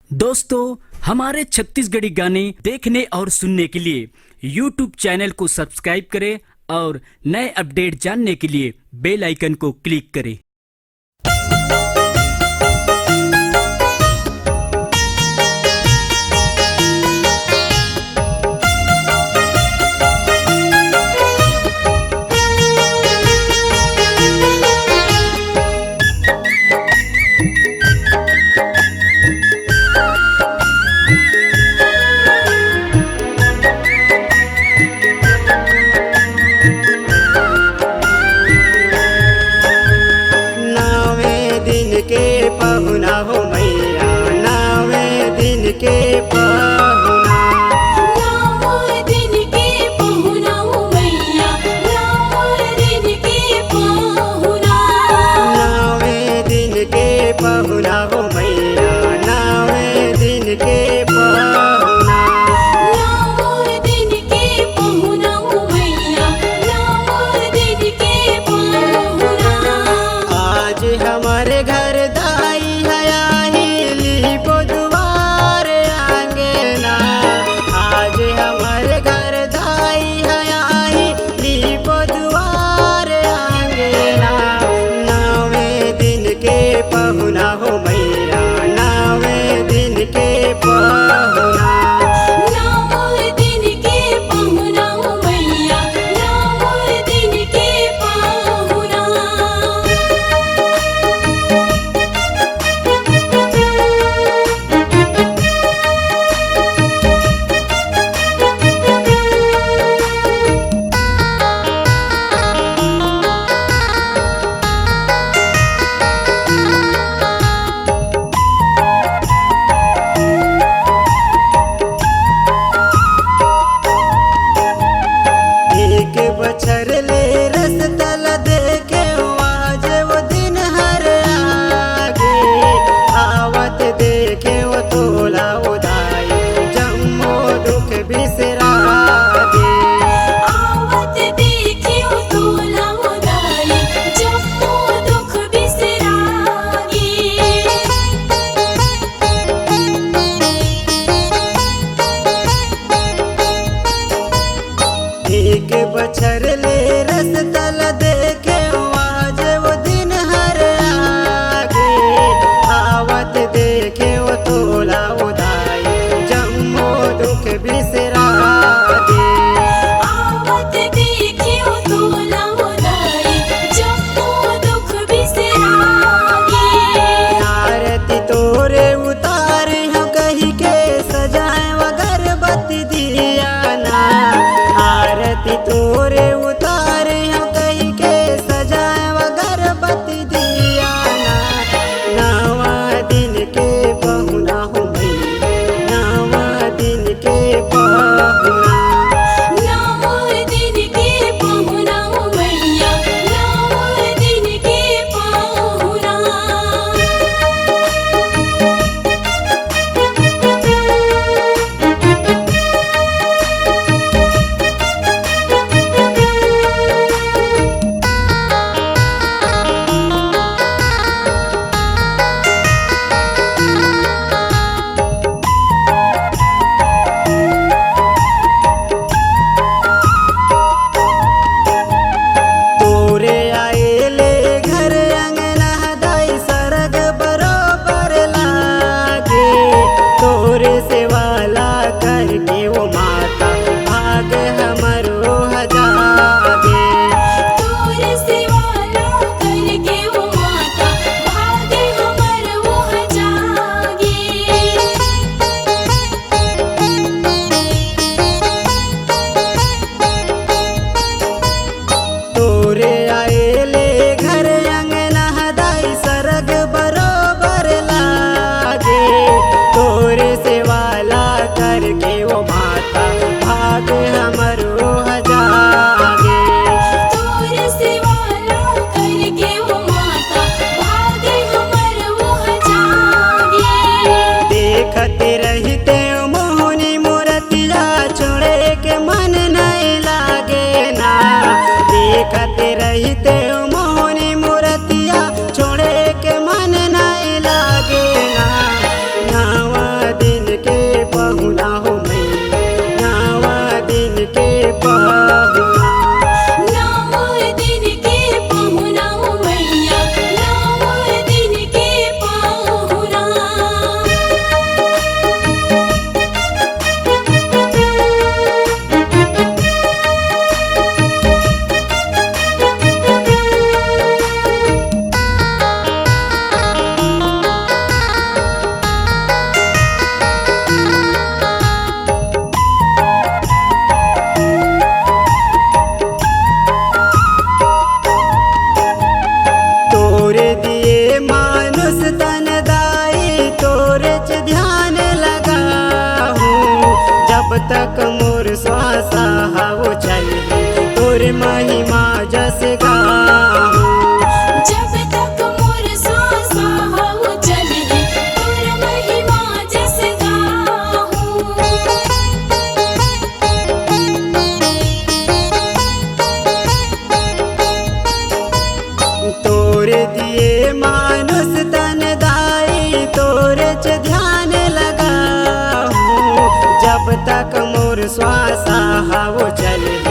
दोस्तों, हमारे छत्तीसगढ़ी गाने देखने और सुनने के लिए YouTube चैनल को सब्सक्राइब करें और नए अपडेट जानने के लिए बेल आइकन को क्लिक करें। पहुना हो मैया नावे दिन के पहुना, नावे दिन के पहुना हो मैया नावे दिन के पहुना, नावे दिन के पहुना हो मैया नावे दिन के पहुना, नावे दिन के पहुना हो मैया नावे दिन के पहुना। आज हमारे घर दाई हयाली बुधवार आंगना, आज हमारे घर दाई हयाली बुधवार आंगना, नावे दिन के पहुना हो मैया नावे दिन के पहुना, नावे दिन के पहुना हो मैया नावे दिन के पहुना। एक बछर ले रस तल देखे आज वो दिन हर आगे, आवत देखे वो तोला उदाई जम्मो दुख बिसरागे, आवत देखियो तोला उदाई जम्मो दुख बिसरागे। एक बछर ले रस तल देखे आज वो दिन हर आगे, आवत देखे वो तोला उदाई जम्मो दुख बिसरागे, आवत देखियो तोला उदाई जम्मो दुख बिसरागे। आरती तोरे उतारे हम कही के सजाए अगरबत्ती दिया ना, आरती तोरे उतारे हम कही के सजाए अगरबत्ती दिया ना, नवा दिन के पहुना हो मैया नवा दिन के पहुना, नावे दिन के पहुना हो मैया नावे दिन के पहुना। तोरे आएले घर अंगना दाई सरग बरोबर लागे, तोरे से वाला करके वो माता भाग हमरो हजागे, तोरे सिवाला करके वो माता भागे हमर वो जागे। तोरे आएले घर अंगना दाई सरग बरोबर लागे, तोरे से वाला करके वो माता भाग हमरो हजागे, तोरे सिवाला करके वो माता भागे हमर वो जागे। देखते रहते मोहनी मूर्तिया छोड़े के मन नहीं लागे ना, देखते रहते मोहनी मूर्तिया छोड़े के मन नहीं लागे ना, नवा श्वास हवो चल